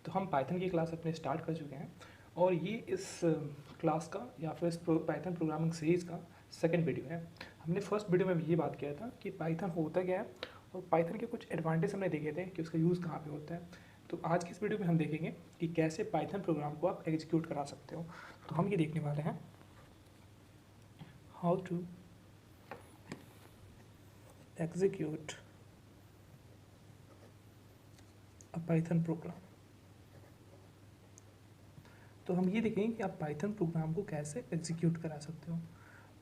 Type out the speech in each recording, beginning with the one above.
तो हम पाइथन की क्लास अपने स्टार्ट कर चुके हैं और ये इस क्लास का या फिर इस पाइथन प्रोग्रामिंग सीरीज़ का सेकंड वीडियो है। हमने फर्स्ट वीडियो में ये बात किया था कि पाइथन होता क्या है और पाइथन के कुछ एडवांटेज हमने देखे थे कि उसका यूज़ कहाँ पे होता है। तो आज की इस वीडियो में हम देखेंगे कि कैसे पाइथन प्रोग्राम को आप एग्जीक्यूट करा सकते हो। तो हम ये देखने वाले हैं how to execute a Python program. तो हम ये देखेंगे कि आप पाइथन प्रोग्राम को कैसे एग्जीक्यूट करा सकते हो।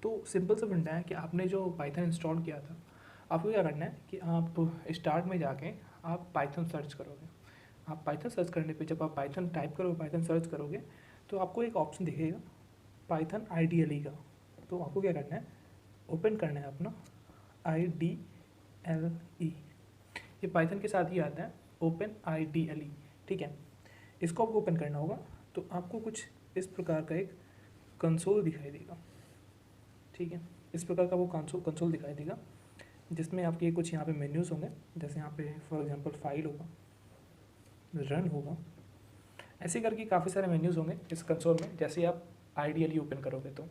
तो सिंपल सा फंडा है कि आपने जो पाइथन इंस्टॉल किया था, आपको क्या करना है कि आप स्टार्ट में जाके आप पाइथन सर्च करोगे। आप पाइथन सर्च करने पे जब आप पाइथन टाइप करोगे, पाइथन सर्च करोगे, तो आपको एक ऑप्शन दिखेगा पाइथन IDLE का। तो आपको क्या करना है, ओपन करना है अपना IDLE। ये पाइथन के साथ ही आता है, ओपन IDLE। ठीक है, इसको आपको ओपन करना होगा। तो आपको कुछ इस प्रकार का एक कंसोल दिखाई देगा। ठीक है, इस प्रकार का वो कंसोल दिखाई देगा जिसमें आपके कुछ यहाँ पे मेन्यूज़ होंगे। जैसे यहाँ पे फॉर एग्जांपल फाइल होगा, रन होगा, ऐसे करके काफ़ी सारे मेन्यूज़ होंगे इस कंसोल में जैसे आप IDLE ओपन करोगे तो।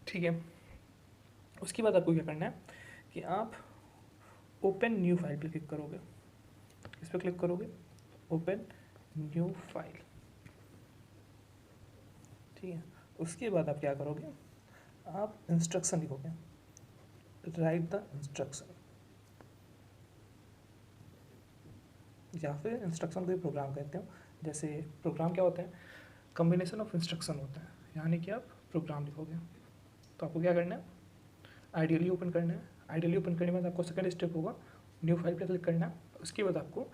ठीक है, उसके बाद आपको क्या करना है कि आप ओपन न्यू फाइल पर क्लिक करोगे। इस पर क्लिक करोगे, ओपन न्यू फाइल। ठीक है, उसके बाद आप क्या करोगे, आप इंस्ट्रक्शन लिखोगे, राइट द इंस्ट्रक्शन, या फिर इंस्ट्रक्शन को ही प्रोग्राम कहते हो। जैसे प्रोग्राम क्या होता है, कम्बिनेशन ऑफ इंस्ट्रक्शन होता है, यानी कि आप प्रोग्राम लिखोगे। तो आपको क्या करना है, IDLE ओपन करना है। IDLE ओपन करने के बाद आपको सेकंड स्टेप होगा न्यू फाइल पर क्लिक करना है। उसके बाद आपको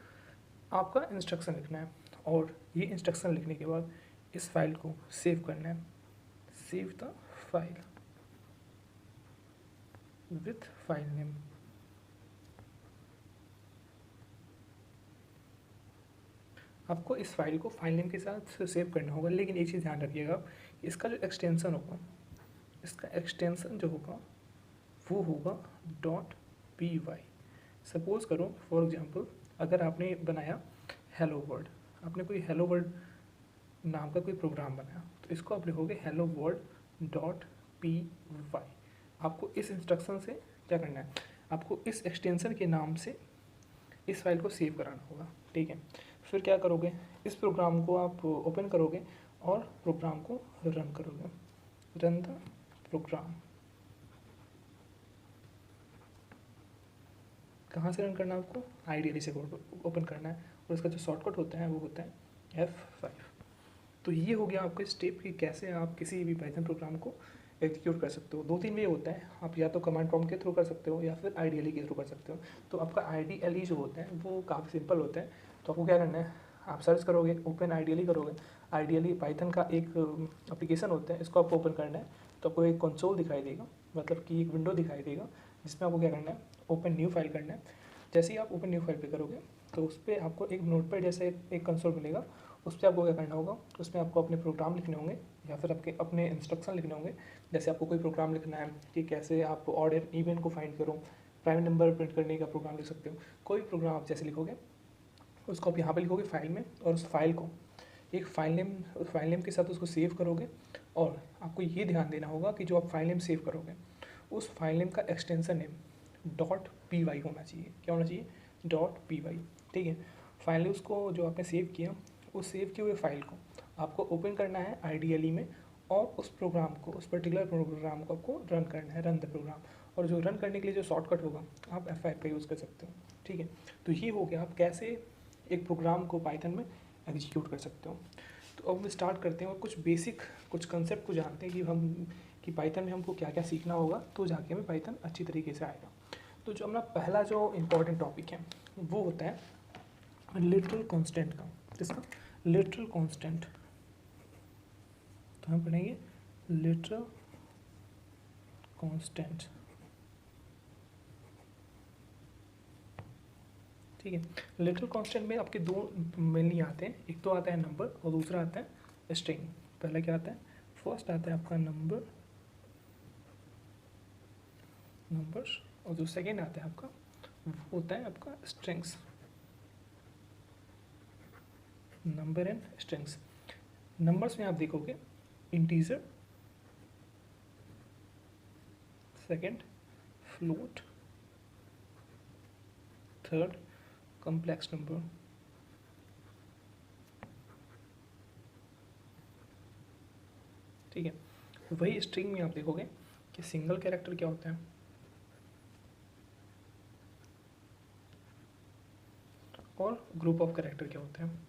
आपका इंस्ट्रक्शन लिखना है और ये इंस्ट्रक्शन लिखने के बाद इस फाइल को सेव करना है। Save the file with file name. आपको इस फाइल को फाइल नेम के साथ सेव करना होगा, लेकिन एक चीज़ ध्यान रखिएगा, इसका जो एक्सटेंसन होगा, इसका एक्सटेंसन जो होगा वो होगा .py। सपोज करो फॉर एग्जांपल अगर आपने बनाया हेलो वर्ल्ड, आपने कोई हेलो वर्ल्ड नाम का कोई प्रोग्राम बनाया, तो इसको आप लिखोगे हेलो वर्ल्ड .py। आपको इस इंस्ट्रक्शन से क्या करना है, आपको इस एक्सटेंसन के नाम से इस फाइल को सेव कराना होगा। ठीक है, फिर क्या करोगे, इस प्रोग्राम को आप ओपन करोगे और प्रोग्राम को रन करोगे। Run the program. कहाँ से रन करना है आपको, IDLE से ओपन करना है और इसका जो शॉर्टकट होता है वो होता है F5। तो ये हो गया आपका स्टेप कि कैसे आप किसी भी पाइथन प्रोग्राम को एग्जीक्यूट कर सकते हो। 2-3 वे होता है, आप या तो कमांड प्रॉम्प्ट के थ्रू कर सकते हो या फिर IDLE के थ्रू कर सकते हो। तो आपका IDLE जो होता है वो काफ़ी सिंपल होता है। तो आपको क्या करना है, आप सर्च करोगे, ओपन IDLE करोगे। IDLE पाइथन का एक एप्लीकेशन होता है, इसको आपको ओपन करना है। तो आपको एक कंसोल दिखाई देगा, मतलब कि एक विंडो दिखाई देगा जिसमें आपको क्या करना है, ओपन न्यू फाइल करना है। जैसे ही आप ओपन न्यू फाइल पे करोगे तो उस पर आपको एक नोटपैड जैसे एक कंसोल मिलेगा। उस पर आपको क्या करना होगा, उसमें आपको अपने प्रोग्राम लिखने होंगे या फिर आपके अपने इंस्ट्रक्शन लिखने होंगे। जैसे आपको कोई प्रोग्राम लिखना है कि कैसे आप ऑड एंड इवन को फाइंड करो, प्राइम नंबर प्रिंट करने का प्रोग्राम लिख सकते हो। कोई प्रोग्राम आप जैसे लिखोगे उसको आप यहाँ पे लिखोगे फाइल में, और उस फाइल को एक फाइल नेम के साथ उसको सेव करोगे। और आपको ये ध्यान देना होगा कि जो आप फाइल नेम सेव करोगे उस फाइल नेम का एक्सटेंसन नेम .py होना चाहिए। क्या होना चाहिए, .py। ठीक है, फाइनली उसको जो आपने सेव किया, उस सेव किए हुए फाइल को आपको ओपन करना है IDLE में और उस प्रोग्राम को, उस पर्टिकुलर प्रोग्राम को आपको रन करना है, रन द प्रोग्राम। और जो रन करने के लिए जो शॉर्टकट होगा आप F5 का यूज़ कर सकते हो। ठीक है, तो ये हो गया आप कैसे एक प्रोग्राम को पाइथन में एग्जीक्यूट कर सकते हो। तो अब स्टार्ट करते हैं और कुछ बेसिक कुछ कंसेप्ट को जानते हैं कि हम कि पाइथन में हमको क्या क्या सीखना होगा, तो जाके हमें पाइथन अच्छी तरीके से आएगा। तो जो अपना पहला जो इम्पोर्टेंट टॉपिक है वो होता है लिटरल कांस्टेंट का। जिसका लिटरल कांस्टेंट, तो हम पढ़ेंगे लिटरल कांस्टेंट। ठीक है, लिटरल कांस्टेंट में आपके दो मेनली आते हैं, एक तो आता है नंबर और दूसरा आता है स्ट्रिंग। पहला क्या आता है, फर्स्ट आता है आपका नंबर्स, और जो सेकेंड आता है आपका वो होता है आपका strings. Number and strings. Numbers में आप देखोगे integer, second float, third complex number. ठीक है, वही स्ट्रिंग में आप देखोगे कि सिंगल कैरेक्टर क्या होता है और ग्रुप ऑफ कैरेक्टर क्या होते हैं।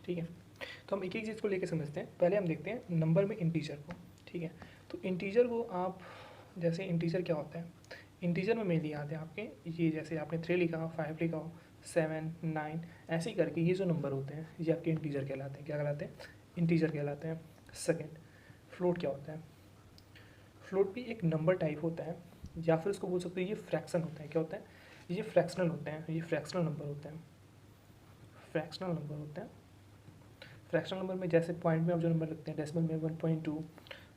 ठीक है, तो हम एक एक चीज़ को लेके समझते हैं। पहले हम देखते हैं नंबर में इंटीजर को। ठीक है, तो इंटीजर को आप, जैसे इंटीजर क्या होता है, इंटीजर में मेनली आते हैं आपके ये, जैसे आपने 3 लिखा हो, 5 लिखा हो, 7 9, ऐसे ही करके ये जो नंबर होते हैं ये आपके इंटीजर कहलाते हैं। क्या कहलाते हैं? इंटीजर कहलाते हैं। सेकेंड, फ्लोट क्या होता है? फ्लोट भी एक नंबर टाइप होता है, या फिर उसको बोल सकते हैं ये फ्रैक्शन होता है। क्या होता है? ये फ्रैक्शनल होते हैं, ये फ्रैक्शनल नंबर होते हैं। फ्रैक्शनल नंबर होते हैं। फ्रैक्शनल नंबर में जैसे पॉइंट में आप जो नंबर रखते हैं, डेसिमल में 1.2,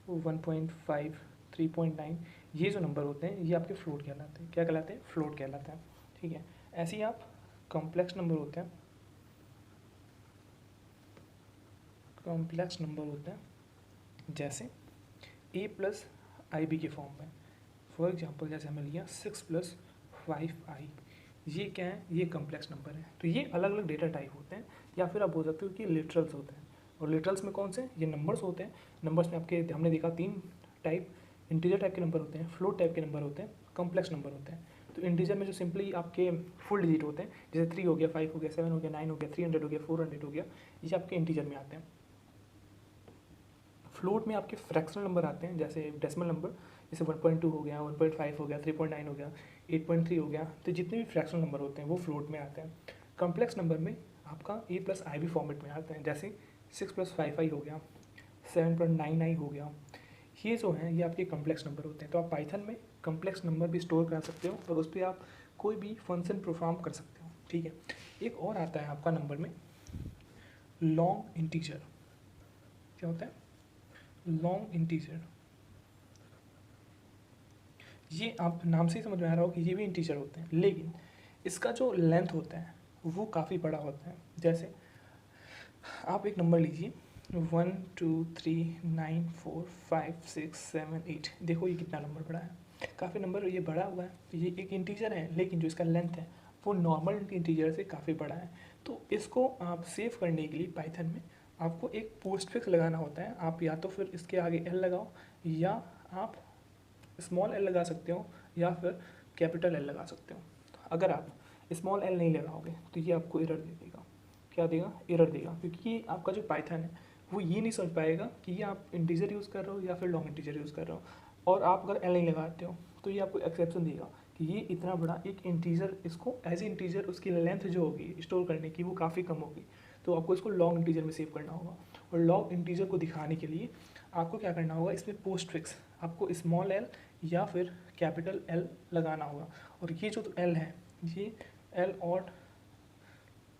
1.5, 3.9, ये जो नंबर होते हैं ये आपके फ्लोट कहलाते हैं। क्या कहलाते हैं? फ्लोट कहलाते हैं। ठीक है, ऐसे ही आप कॉम्प्लेक्स नंबर होते हैं, कॉम्प्लेक्स नंबर होते हैं जैसे a प्लस आई बी के फॉर्म में। फॉर एग्जांपल जैसे हमें लिया 6 प्लस 5i, ये क्या है? ये कॉम्प्लेक्स नंबर है। तो ये अलग अलग डेटा टाइप होते हैं, या फिर आप बोल सकते हो कि लिटरल्स होते हैं। और लिटरल्स में कौन से? ये नंबर्स होते हैं। नंबर्स में आपके हमने देखा 3 टाइप, इंटीजर टाइप के नंबर होते हैं, फ्लोट टाइप के नंबर होते हैं, कॉम्प्लेक्स नंबर होते हैं। तो इंटीजर में जो सिंपली आपके फुल डिजिट होते हैं, जैसे 3 हो गया, 5 हो गया, 7 हो गया, 9 हो गया, 300 हो गया, 400 हो गया, ये आपके इंटीजर में आते हैं। फ्लोट में आपके फ्रैक्शनल नंबर आते हैं, जैसे डेसिमल नंबर, जैसे 1.2 हो गया, 1.5 हो गया, 3.9 हो गया, 8.3 हो गया। तो जितने भी फ्रैक्शनल नंबर होते हैं वो फ्लोट में आते हैं। कॉम्प्लेक्स नंबर में आपका a plus i b format में आते हैं, जैसे 6 प्लस 5i हो गया, 7.9i हो गया। ये जो हैं ये आपके कॉम्प्लेक्स नंबर होते हैं। तो आप पाइथन में कॉम्प्लेक्स नंबर भी स्टोर करा सकते हो और उस पर आप कोई भी फंक्शन परफॉर्म कर सकते हो। ठीक है, एक और आता है आपका नंबर में लॉन्ग इंटीजर। क्या होता है? Long integer. ये आप नाम से ही समझ में आ रहा हो कि ये भी इंटीजर होते हैं, लेकिन इसका जो लेंथ होता है वो काफ़ी बड़ा होता है। जैसे आप एक नंबर लीजिए 1 2 3 9 4 5 6 7 8, देखो ये कितना नंबर बड़ा है, काफ़ी नंबर ये बड़ा हुआ है। तो ये एक इंटीजर है, लेकिन जो इसका लेंथ है वो नॉर्मल इंटीजर से काफ़ी बड़ा है। तो इसको आप सेव करने के लिए पाइथन में आपको एक पोस्टफिक्स लगाना होता है। आप या तो फिर इसके आगे एल लगाओ, या आप स्मॉल एल लगा सकते हो, या फिर कैपिटल एल लगा सकते हो। अगर आप स्मॉल एल नहीं लगाओगे तो ये आपको एरर दे देगा। क्या देगा? एरर देगा, क्योंकि ये आपका जो पाइथन है वो ये नहीं समझ पाएगा कि ये आप इंटीजर यूज़ कर रहे हो या फिर लॉन्ग इंटीजर यूज़ कर रहे हो। और आप अगर एल नहीं लगाते हो तो ये आपको एक्सेप्शन देगा कि ये इतना बड़ा एक इंटीजर, इसको एज ए इंटीजर उसकी लेंथ जो होगी स्टोर करने की वो काफ़ी कम होगी। तो आपको इसको लॉन्ग इंटीजर में सेव करना होगा। और लॉन्ग इंटीजर को दिखाने के लिए आपको क्या करना होगा, इसमें पोस्ट फिक्स आपको स्मॉल एल या फिर कैपिटल एल लगाना होगा। और ये जो एल है, ये एल और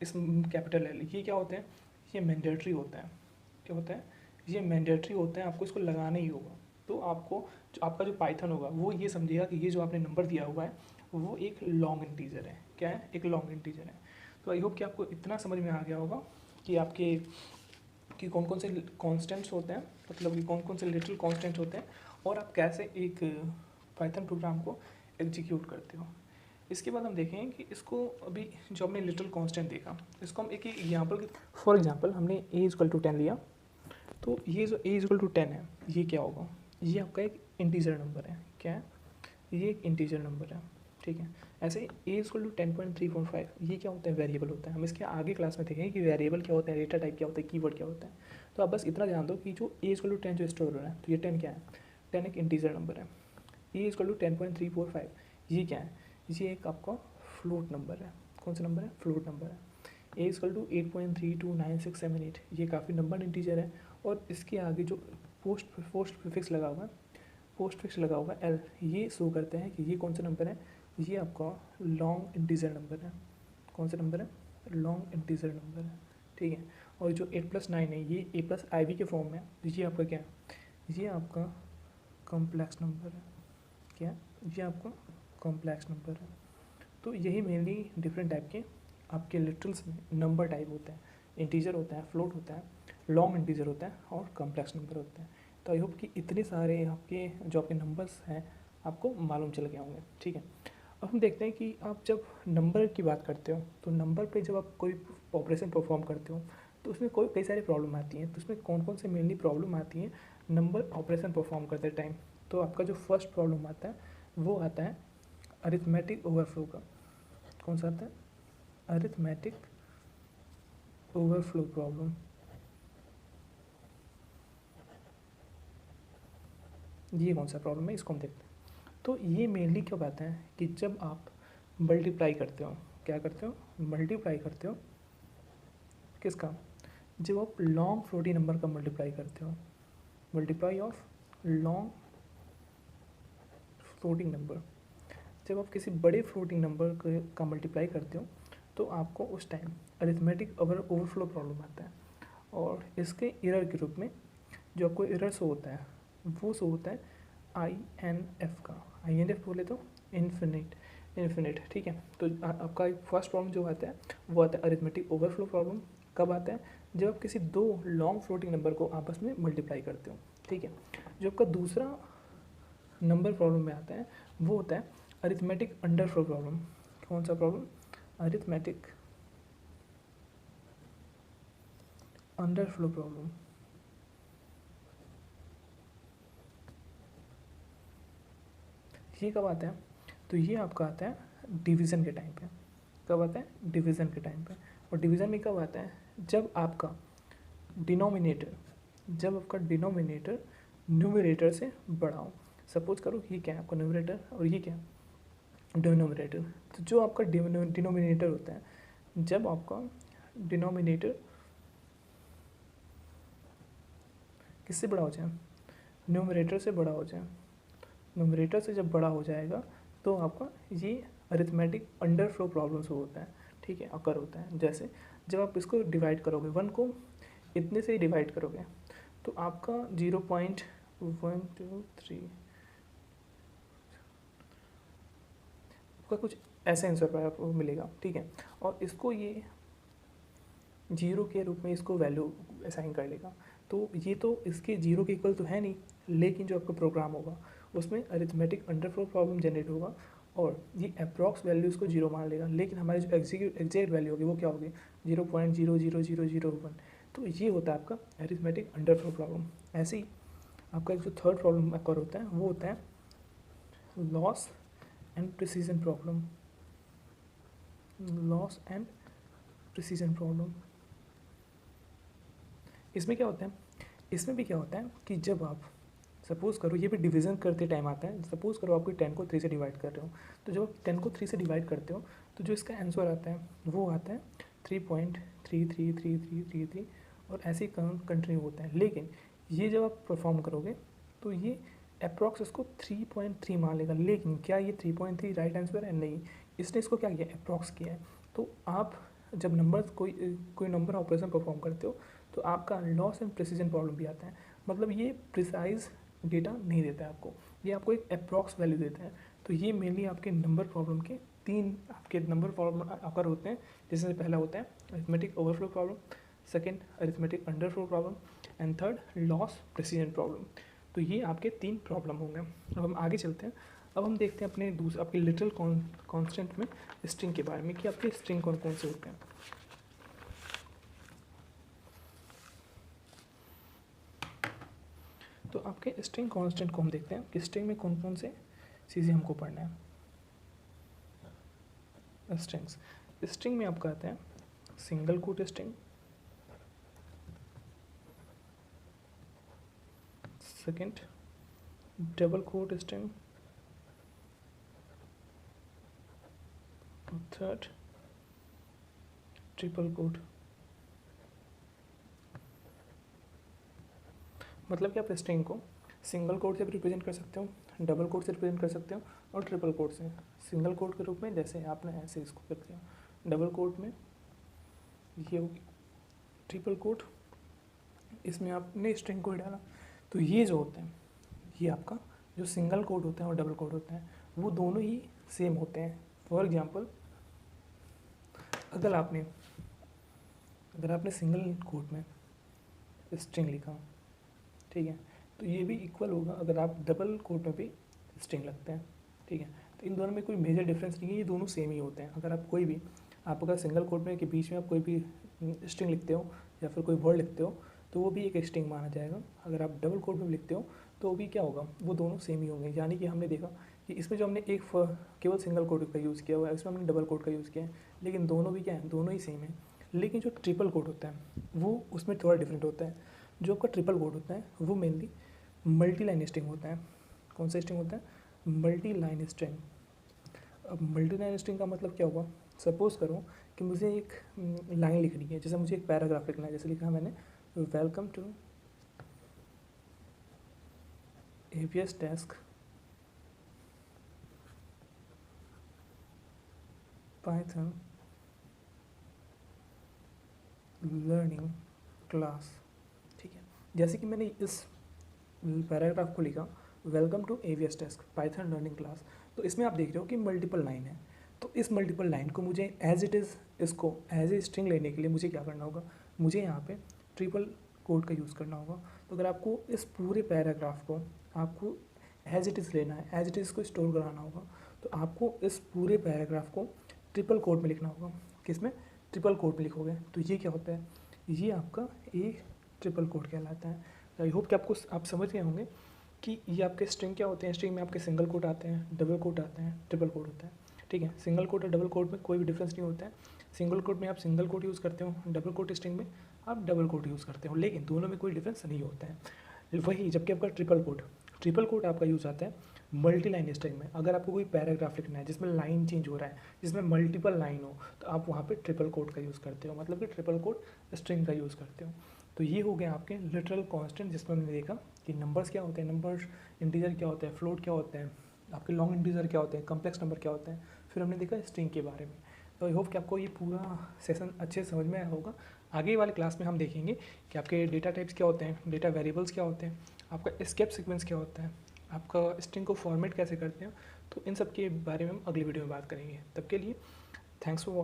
इस कैपिटल एल, ये क्या होते हैं? ये मैंडेटरी होता है। क्या होता है? ये मैंडेटरी होते हैं, आपको इसको लगाना ही होगा। तो आपको जो आपका जो पाइथन होगा वो ये समझेगा कि ये जो आपने नंबर दिया हुआ है वो एक लॉन्ग इंटीजर है। क्या है? एक लॉन्ग इंटीजर है। तो आई होप कि आपको इतना समझ में आ गया होगा कि आपके कि कौन कौन से कॉन्स्टेंट्स होते हैं, मतलब कि कौन कौन से लिटिल कॉन्स्टेंट्स होते हैं, और आप कैसे एक पाइथन प्रोग्राम को एग्जीक्यूट करते हो। इसके बाद हम देखें कि इसको अभी जो हमने लिटिल कांस्टेंट देखा, इसको हम एक एग्जांपल, फॉर एग्जांपल हमने a इक्वल टू 10 लिया। तो ये जो a इक्वल टू 10 है ये क्या होगा? ये आपका एक इंटीजर नंबर है। क्या है? ये एक इंटीजर नंबर है। ठीक है, ऐसे ही a इक्वल टू 10.345, ये क्या होता है? वेरिएबल होता है। हम इसके आगे क्लास में देखेंगे कि वेरिएबल क्या होता है, डेटा टाइप क्या होता है, कीवर्ड क्या होता है। तो आप बस इतना ध्यान दो कि जो a इक्वल टू 10 जो स्टोर हो रहा है, तो ये 10 क्या है? 10 एक इंटीजर नंबर है। a इक्वल टू 10.345 ये क्या है? ये एक आपका फ्लोट नंबर है। कौन सा नंबर है? फ्लोट नंबर है। a इक्वल टू 8.329678, ये काफ़ी नंबर इंटीजर है। और इसके आगे जो पोस्ट प्रीफिक्स लगा हुआ है, पोस्ट फिक्स लगा हुआ है एल, ये शो करते हैं कि ये कौन सा नंबर है? ये आपका लॉन्ग इंटीजर नंबर है। कौन सा नंबर है? लॉन्ग इंटीजर नंबर है। ठीक है, और जो 8+9 है ये a प्लस आई बी के फॉर्म में है। ये आपका क्या है? ये आपका कॉम्प्लेक्स नंबर है। क्या? ये आपका कॉम्प्लेक्स नंबर है। तो यही मेनली डिफरेंट टाइप के आपके लिटरल्स में नंबर टाइप होते हैं। इंटीजर होता है, फ्लोट होता है, लॉन्ग इंटीजर होता है और कॉम्प्लेक्स नंबर होते हैं। तो आई होप कि इतने सारे आपके जो आपके नंबर्स हैं आपको मालूम चल गए होंगे। ठीक है, अब हम देखते हैं कि आप जब नंबर की बात करते हो तो नंबर पे जब आप कोई ऑपरेशन परफॉर्म करते हो तो उसमें कई सारी प्रॉब्लम आती हैं। तो उसमें कौन कौन से मेनली प्रॉब्लम आती हैं नंबर ऑपरेशन परफॉर्म करते टाइम? तो आपका जो फर्स्ट प्रॉब्लम आता है वो आता है अरिथमेटिक ओवरफ्लो का। कौन सा आता है? Arithmetic overflow problem. ये कौन सा प्रॉब्लम है, इसको हम देखते हैं। तो ये मेनली क्या बात है कि जब आप मल्टीप्लाई करते हो, क्या करते हो? मल्टीप्लाई करते हो किसका? जब आप लॉन्ग फ्लोटिंग नंबर का मल्टीप्लाई करते हो, multiply of long floating number. जब आप किसी बड़े फ्लोटिंग नंबर का मल्टीप्लाई करते हो तो आपको उस टाइम अरिथमेटिक ओवरफ्लो प्रॉब्लम आता है। और इसके एरर के रूप में जो आपको एरर शो होता है वो शो होता है INF का। INF बोले तो इन्फिनिट। ठीक है, तो आपका फर्स्ट प्रॉब्लम जो आता है वो आता है अरिथमेटिक ओवरफ्लो प्रॉब्लम। कब आता है? जब आप किसी दो लॉन्ग फ्लोटिंग नंबर को आपस में मल्टीप्लाई करते हो। ठीक है, जो आपका दूसरा नंबर प्रॉब्लम में आता है वो होता है अरिथमेटिक अंडरफ्लो प्रॉब्लम। कौन सा प्रॉब्लम? Arithmetic underflow problem. ये कब आता है? तो ये आपका आता है डिवीज़न के टाइम पे। कब आता है? डिवीज़न के टाइम पे। और डिवीज़न में कब आता है? जब आपका डिनोमिनेटर न्यूमरेटर से बड़ा हो। सपोज करो ये क्या है आपका न्यूमरेटर और ये क्या है डिनोमिनेटर। तो जो आपका डिनोमिनेटर होता है, जब आपका डिनोमिनेटर किससे बड़ा हो जाए? न्यूमरेटर से बड़ा हो जाए। न्यूमरेटर से जब बड़ा हो जाएगा तो आपका ये अरिथमेटिक अंडरफ्लो प्रॉब्लम्स होता है। ठीक है, अकर होता है। जैसे जब आप इसको डिवाइड करोगे, 1 को इतने से ही डिवाइड करोगे तो आपका 0.123 आपका कुछ ऐसा आंसर आपको मिलेगा। ठीक है, और इसको ये 0 के रूप में इसको वैल्यू असाइन कर लेगा। तो ये तो इसके 0 के इक्वल तो है नहीं, लेकिन जो आपका प्रोग्राम होगा उसमें अरिथमेटिक अंडरफ्लो प्रॉब्लम जनरेट होगा और ये अप्रॉक्स वैल्यू इसको 0 मान लेगा। लेकिन हमारी जो एग्जैक्ट वैल्यू होगी वो क्या होगी? 0.00001। तो ये होता है आपका अरिथमेटिक अंडरफ्लो प्रॉब्लम। ऐसे ही आपका एक जो थर्ड प्रॉब्लम अकर होता है वो होता है loss and precision problem. Loss and precision problem. इसमें क्या होता है? इसमें भी क्या होता है कि जब आप सपोज़ करो, ये भी डिवीज़न करते टाइम आता है। सपोज़ करो आपको 10 को 3 से डिवाइड कर रहे हो, तो जब आप 10 को 3 से डिवाइड करते हो तो जो इसका आंसर आता है वो आता है 3.33333 और ऐसे ही कंटिन्यू होता है। लेकिन ये जब आप परफॉर्म करोगे तो ये अप्रॉक्स इसको 3.3 मान लेगा। लेकिन क्या ये 3.3 राइट आंसर है? नहीं, इसने इसको क्या किया? अप्रॉक्स किया है। तो आप जब नंबर कोई नंबर ऑपरेशन परफॉर्म करते हो तो आपका लॉस एंड प्रिसीजन प्रॉब्लम भी आता है। मतलब ये प्रिसाइज डेटा नहीं देता है आपको, ये आपको एक अप्रॉक्स वैल्यू देता है। तो ये मेनली आपके नंबर प्रॉब्लम के 3 आपके नंबर प्रॉब्लम अकर होते हैं, जिसमें पहला होता है arithmetic overflow problem, second arithmetic underflow problem and third loss precision problem. तो ये आपके 3 प्रॉब्लम होंगे। अब हम आगे चलते हैं। अब हम देखते हैं अपने आपके लिटरल कॉन्स्टेंट में स्ट्रिंग के बारे में कि आपके स्ट्रिंग कौन कौन से होते हैं। तो आपके स्ट्रिंग कांस्टेंट को हम देखते हैं कि स्ट्रिंग में कौन कौन से चीज़ें हमको पढ़ना है। स्ट्रिंग में आपका आता है single quote string, second double quote string, third triple quote. मतलब कि आप स्ट्रिंग को सिंगल कोट से भी रिप्रेजेंट कर सकते हो, डबल कोट से रिप्रेजेंट कर सकते हो और ट्रिपल कोट से। सिंगल कोट के रूप में जैसे आपने ऐसे इसको कर दिया, डबल कोट में ये होगी, ट्रिपल कोट इसमें आपने स्ट्रिंग को डाला। तो ये जो होते हैं ये आपका जो सिंगल कोट होता है और डबल कोट होता है वो दोनों ही सेम होते हैं। फॉर एग्जांपल अगर आपने सिंगल कोट में स्ट्रिंग लिखा, ठीक है, तो ये भी इक्वल होगा अगर आप डबल कोट में भी स्ट्रिंग लगते हैं, ठीक है। तो इन दोनों में कोई मेजर डिफरेंस नहीं है, ये दोनों सेम ही होते हैं। अगर आप कोई भी अगर सिंगल कोट में के बीच में आप कोई भी स्ट्रिंग लिखते हो या फिर कोई वर्ड लिखते हो तो वो भी एक स्ट्रिंग माना जाएगा। अगर आप डबल कोट में लिखते हो तो वो भी क्या होगा, वो दोनों सेम ही होंगे। यानी कि हमने देखा कि इसमें जो हमने केवल सिंगल कोट का यूज़ किया हुआ है, इसमें हमने डबल कोट का यूज़ किया है, लेकिन दोनों भी क्या है, दोनों ही सेम है। लेकिन जो ट्रिपल कोट होता है वो उसमें थोड़ा डिफरेंट होता है। जो आपका ट्रिपल कोट होता है वो मेनली मल्टी लाइन स्ट्रिंग होता है। कौन सा स्ट्रिंग होता है? Multi line string. अब मल्टी लाइन स्ट्रिंग का मतलब क्या हुआ? सपोज करो कि मुझे एक लाइन लिखनी है, जैसे मुझे एक पैराग्राफ लिखना है, जैसे लिखा है मैंने welcome to AWS desk Python learning class, ठीक है। जैसे कि मैंने इस पैराग्राफ को लिखा welcome to AWS desk Python learning class, तो इसमें आप देख रहे हो कि मल्टीपल लाइन है। तो इस मल्टीपल लाइन को मुझे एज इट इज़ इसको एज ए स्ट्रिंग लेने के लिए मुझे क्या करना होगा, मुझे यहाँ पे ट्रिपल कोट का यूज़ करना होगा। तो अगर आपको इस पूरे पैराग्राफ को आपको एज इट इज़ लेना है, एज इट इज़ को स्टोर कराना होगा, तो आपको इस पूरे पैराग्राफ को ट्रिपल कोट में लिखना होगा। किस में? ट्रिपल कोट में लिखोगे तो ये क्या होता है, ये आपका एक ट्रिपल कोट कहलाता है। आई होप कि आप समझ गए होंगे कि ये आपके स्ट्रिंग क्या होते हैं। स्ट्रिंग में आपके सिंगल कोट आते हैं, डबल कोट आते हैं, ट्रिपल कोट होता है, ठीक है। सिंगल कोट और डबल कोट में कोई भी डिफरेंस नहीं होता है। सिंगल कोट में आप सिंगल कोट यूज़ करते हो, डबल कोट स्ट्रिंग में आप डबल कोट यूज़ करते हो, लेकिन दोनों में कोई डिफरेंस नहीं होता है। वही जबकि आपका ट्रिपल कोट आपका यूज़ आता है मल्टी लाइन स्ट्रिंग में। अगर आपको कोई पैराग्राफ लिखना है जिसमें लाइन चेंज हो रहा है, जिसमें मल्टीपल लाइन हो, तो आप वहाँ पे ट्रिपल कोट का यूज़ करते हो, मतलब कि ट्रिपल कोट स्ट्रिंग का यूज़ करते हो। तो ये हो गया आपके लिटरल कांस्टेंट, जिसमें हमने देखा कि नंबर्स क्या होते हैं, नंबर्स इंटीजर क्या होता है, फ्लोट क्या होता है, आपके लॉन्ग इंटीजर क्या होते हैं, कम्प्लेक्स नंबर क्या होता है। फिर हमने देखा स्ट्रिंग के बारे में। तो आई होप कि आपको ये पूरा सेशन अच्छे से समझ में आया होगा। आगे वाले क्लास में हम देखेंगे कि आपके डेटा टाइप्स क्या होते हैं, डेटा वेरिएबल्स क्या होते हैं, आपका एस्केप सीक्वेंस क्या होता है, आपका स्ट्रिंग को फॉर्मेट कैसे करते हैं। तो इन सब के बारे में हम अगली वीडियो में बात करेंगे। तब के लिए थैंक्स फॉर